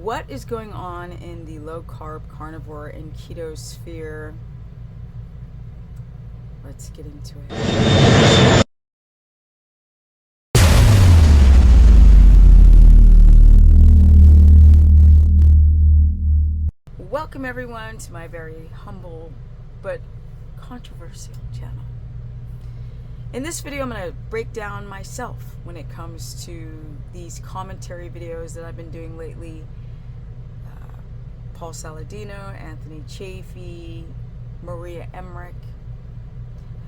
What is going on in the low carb, carnivore, and keto sphere? Let's get into it. Welcome everyone to my very humble but controversial channel. In this video, I'm going to break down myself when it comes to these commentary videos that I've been doing lately. Paul Saladino, Anthony Chafee, Maria Emmerich.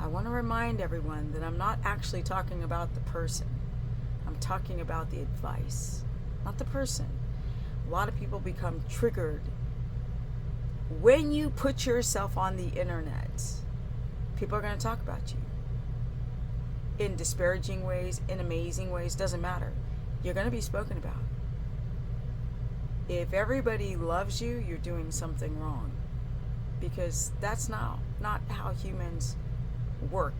I want to remind everyone that I'm not actually talking about the person. I'm talking about the advice, not the person. A lot of people become triggered when you put yourself on the internet. People are going to talk about you in disparaging ways, in amazing ways, doesn't matter. You're going to be spoken about. If everybody loves you, you're doing something wrong, because that's not how humans work.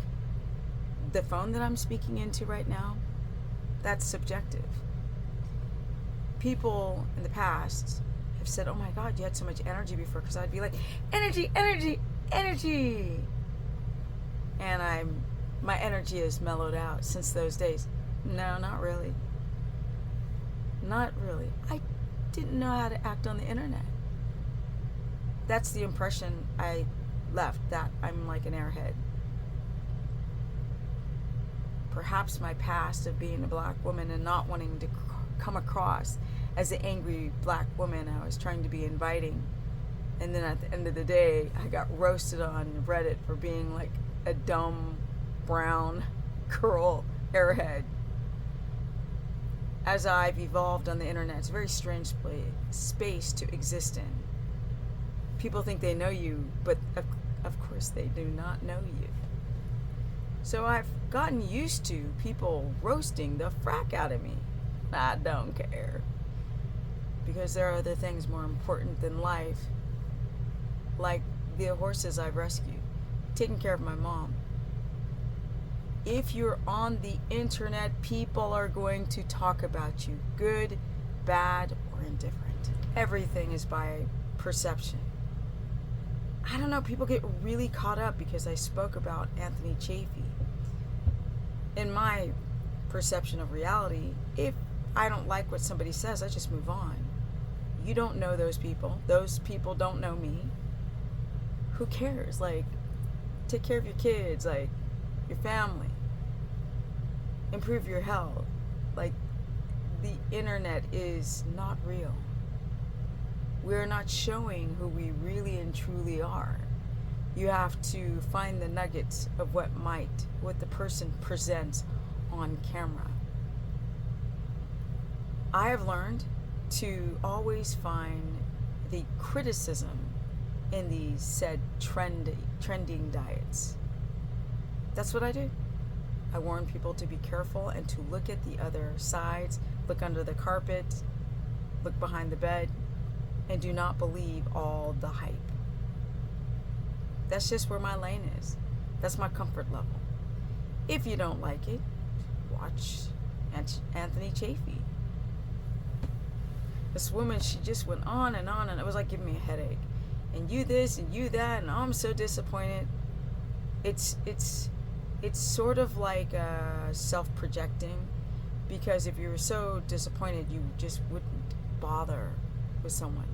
The phone that I'm speaking into right now, that's subjective. People in the past have said, oh my God, you had so much energy before, because I'd be like, energy, energy, energy. And my energy has mellowed out since those days. No, not really. Not really. I didn't know how to act on the internet. That's the impression I left, that I'm like an airhead. Perhaps my past of being a black woman and not wanting to come across as the angry black woman I was trying to be inviting. And then at the end of the day, I got roasted on Reddit for being like a dumb brown girl airhead. As I've evolved on the internet, it's a very strange space to exist in. People think they know you, but of course they do not know you. So I've gotten used to people roasting the frack out of me. I don't care, because there are other things more important than life, like the horses I've rescued, taking care of my mom. If you're on the internet, people are going to talk about you, good, bad, or indifferent. Everything is by perception. I don't know, people get really caught up because I spoke about Anthony Chafee. In my perception of reality, if I don't like what somebody says, I just move on. You don't know those people. Those people don't know me. Who cares? Like, take care of your kids, like, your family. Improve your health. Like, the internet is not real. We're not showing who we really and truly are. You have to find the nuggets of what the person presents on camera. I have learned to always find the criticism in these said trending diets. That's what I do. I warn people to be careful and to look at the other sides, look under the carpet, look behind the bed, and do not believe all the hype. That's just where my lane is. That's my comfort level. If you don't like it, watch Anthony Chafee. This woman, she just went on, and it was like giving me a headache. And you this and you that, and I'm so disappointed. It's sort of like self-projecting, because if you were so disappointed, you just wouldn't bother with someone.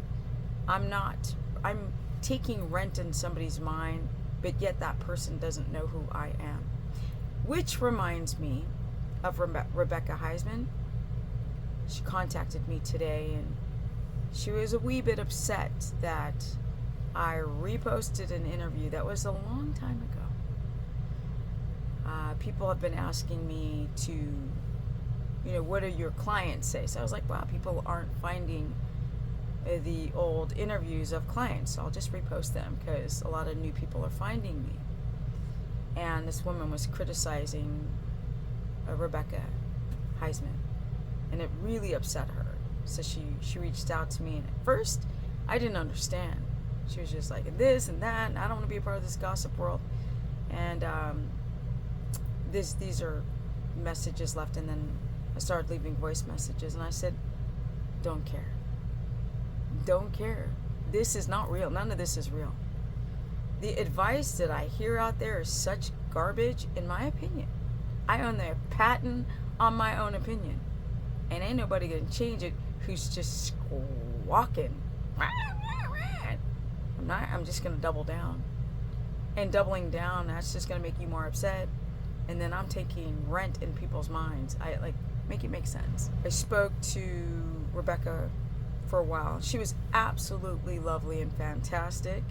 I'm taking rent in somebody's mind, but yet that person doesn't know who I am. Which reminds me of Rebecca Heisman. She contacted me today, and she was a wee bit upset that I reposted an interview that was a long time ago. People have been asking me to, what do your clients say? So I was like, wow, people aren't finding the old interviews of clients, so I'll just repost them, because a lot of new people are finding me. And this woman was criticizing Rebecca Heisman, and it really upset her. So she reached out to me, and at first I didn't understand. She was just like, this and that, and I don't want to be a part of this gossip world. And these are messages left, and then I started leaving voice messages, and I said, don't care. don't care. This is not real. None of this is real. The advice that I hear out there is such garbage, in my opinion. I own the patent on my own opinion. And ain't nobody gonna change it who's just squawking. I'm just gonna double down. And doubling down, that's just gonna make you more upset. And then I'm taking rent in people's minds. I make it make sense. I spoke to Rebecca for a while. She was absolutely lovely and fantastic.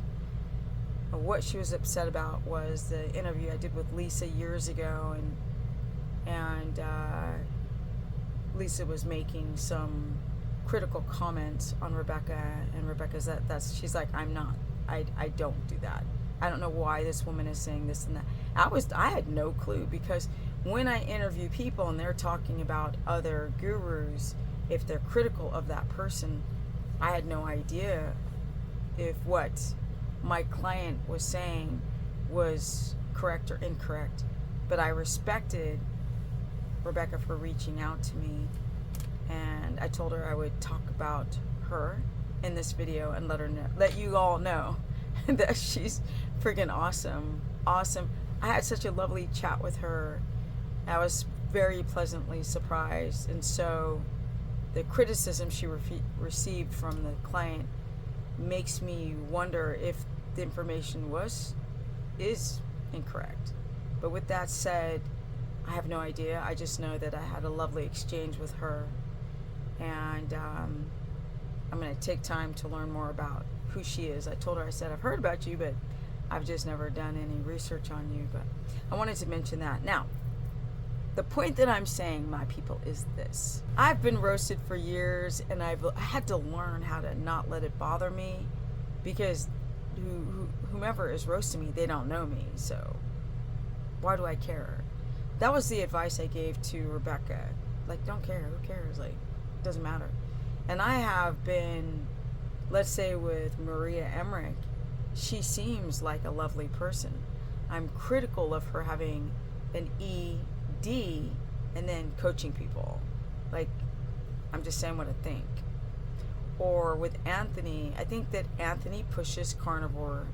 What she was upset about was the interview I did with Lisa years ago, and Lisa was making some critical comments on Rebecca, and Rebecca's she's like, I don't do that. I don't know why this woman is saying this and that. I had no clue, because when I interview people and they're talking about other gurus, if they're critical of that person, I had no idea if what my client was saying was correct or incorrect. But I respected Rebecca for reaching out to me, and I told her I would talk about her in this video and let you all know that she's freaking awesome. I had such a lovely chat with her. I was very pleasantly surprised, and so the criticism she received from the client makes me wonder if the information is incorrect. But with that said, I have no idea. I just know that I had a lovely exchange with her, and I'm going to take time to learn more about who she is. I told her, I said, I've heard about you, but I've just never done any research on you. But I wanted to mention that. Now, the point that I'm saying, my people, is this. I've been roasted for years, and I had to learn how to not let it bother me, because whomever is roasting me, they don't know me, so why do I care? That was the advice I gave to Rebecca. Like, don't care. Who cares? Like, it doesn't matter. And I have been, let's say with Maria Emmerich, she seems like a lovely person. I'm critical of her having an ED and then coaching people. Like, I'm just saying what I think. Or with Anthony, I think that Anthony pushes carnivore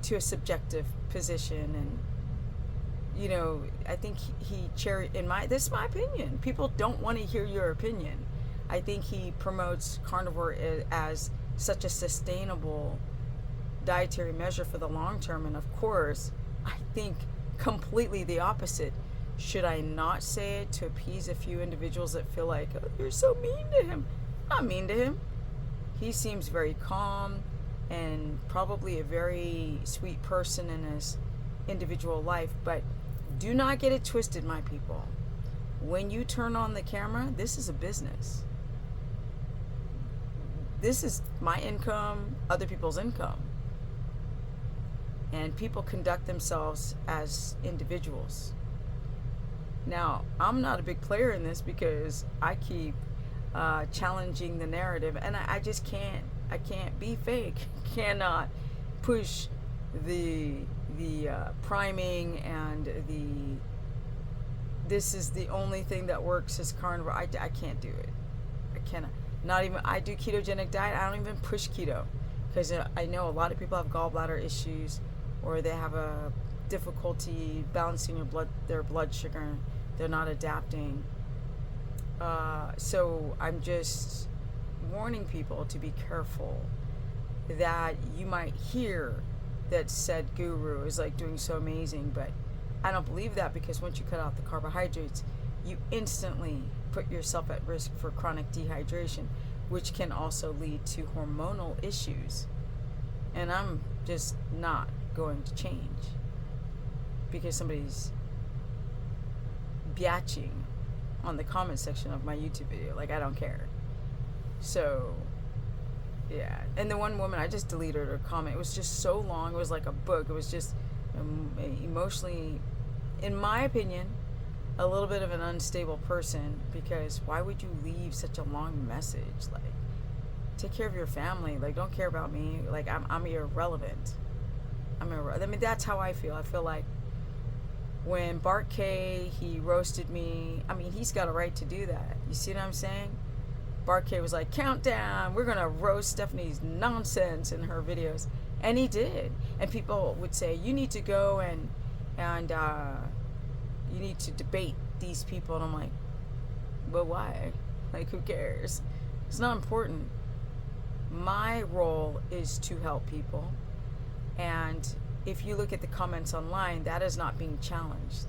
to a subjective position, and you know, I think this is my opinion. People don't want to hear your opinion. I think he promotes carnivore as such a sustainable dietary measure for the long term, and of course, I think completely the opposite. Should I not say it to appease a few individuals that feel like, oh, you're so mean to him? I'm not mean to him. He seems very calm and probably a very sweet person in his individual life, but do not get it twisted, my people. When you turn on the camera, this is a business. This is my income, other people's income. And people conduct themselves as individuals. Now, I'm not a big player in this because I keep challenging the narrative, and I just can't. I can't be fake. Cannot push the priming and this is the only thing that works as carnivore. I can't do it. I cannot. Not even, I do ketogenic diet. I don't even push keto, because I know a lot of people have gallbladder issues, or they have a difficulty balancing their blood sugar. They're not adapting. So I'm just warning people to be careful that you might hear that said guru is like doing so amazing, but I don't believe that, because once you cut out the carbohydrates, you instantly put yourself at risk for chronic dehydration, which can also lead to hormonal issues. And I'm just not going to change because somebody's biatching on the comment section of my YouTube video. Like, I don't care. So yeah. And the one woman, I just deleted her comment. It was just so long. It was like a book. It was just emotionally, in my opinion, a little bit of an unstable person, because why would you leave such a long message? Like, take care of your family. Like, don't care about me. Like, I'm irrelevant. I mean, that's how I feel. I feel like when Bart K, he roasted me, I mean, he's got a right to do that. You see what I'm saying? Barkay was like, countdown, we're gonna roast Stephanie's nonsense in her videos. And he did. And people would say, you need to go and you need to debate these people. And I'm like, but why? Like, who cares? It's not important. My role is to help people. And if you look at the comments online, that is not being challenged.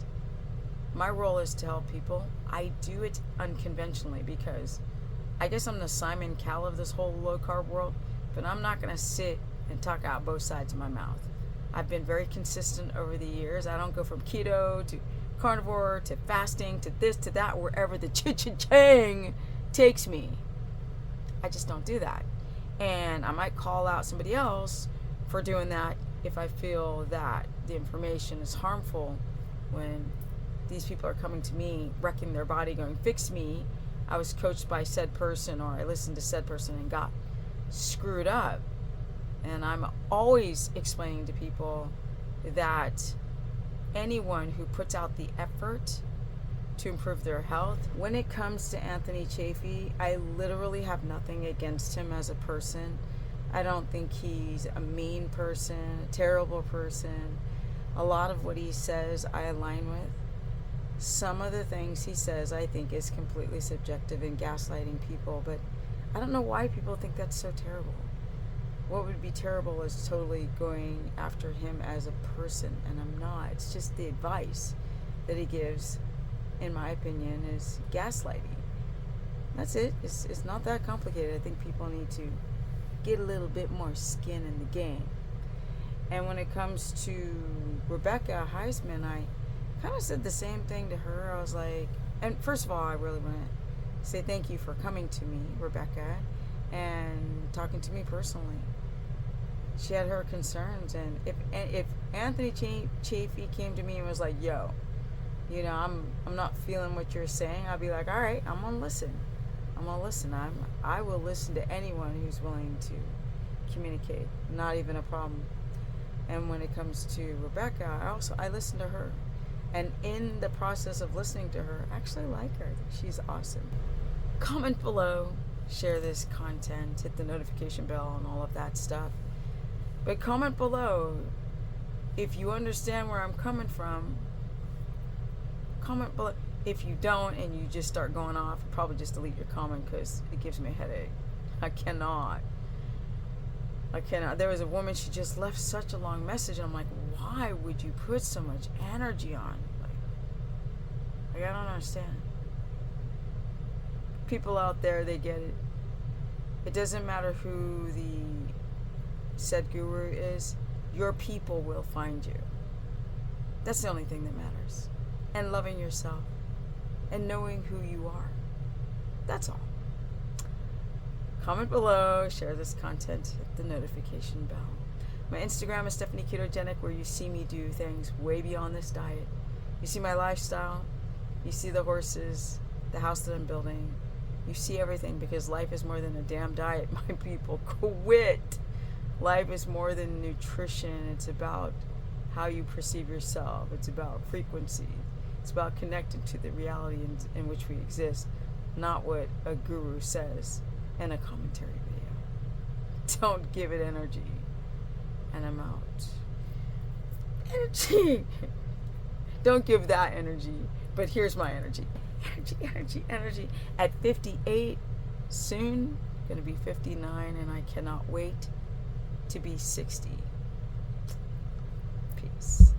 My role is to help people. I do it unconventionally because I guess I'm the Simon Cowell of this whole low carb world, but I'm not going to sit and talk out both sides of my mouth. I've been very consistent over the years. I don't go from keto to carnivore to fasting to this to that, wherever the ching takes me. I just don't do that. And I might call out somebody else for doing that if I feel that the information is harmful. When these people are coming to me, wrecking their body, going, fix me, I was coached by said person, or I listened to said person and got screwed up. And I'm always explaining to people that anyone who puts out the effort to improve their health, when it comes to Anthony Chafee, I literally have nothing against him as a person. I don't think he's a mean person, a terrible person. A lot of what he says I align with. Some of the things he says I think is completely subjective and gaslighting people, but I don't know why people think that's so terrible. What would be terrible is totally going after him as a person, and I'm not. It's just the advice that he gives, in my opinion, is gaslighting. That's it. It's not that complicated. I think people need to get a little bit more skin in the game. And when it comes to Rebecca Heisman, I kind of said the same thing to her. I was like, and first of all, I really want to say thank you for coming to me, Rebecca, and talking to me personally. She had her concerns, and if Anthony Chafee came to me and was like, yo, you know, I'm not feeling what you're saying, I'd be like, all right, I'm gonna listen. I will listen to anyone who's willing to communicate. Not even a problem. And when it comes to Rebecca, I listen to her. And in the process of listening to her, I actually like her. I think she's awesome. Comment below, share this content, hit the notification bell and all of that stuff. But comment below if you understand where I'm coming from. Comment below. If you don't and you just start going off, probably just delete your comment because it gives me a headache. I cannot. There was a woman, she just left such a long message. I'm like, why would you put so much energy on? Like I don't understand. People out there, they get it. It doesn't matter who the said guru is. Your people will find you. That's the only thing that matters. And loving yourself. And knowing who you are. That's all. Comment below, share this content, hit the notification bell. My Instagram is Stephanie Ketogenic, where you see me do things way beyond this diet. You see my lifestyle, you see the horses, the house that I'm building. You see everything, because life is more than a damn diet, my people. Quit! Life is more than nutrition. It's about how you perceive yourself. It's about frequency. It's about connecting to the reality in which we exist, not what a guru says in a commentary video. Don't give it energy. And I'm out. Energy! Don't give that energy. But here's my energy. Energy. At 58, soon, gonna be 59, and I cannot wait to be 60. Peace.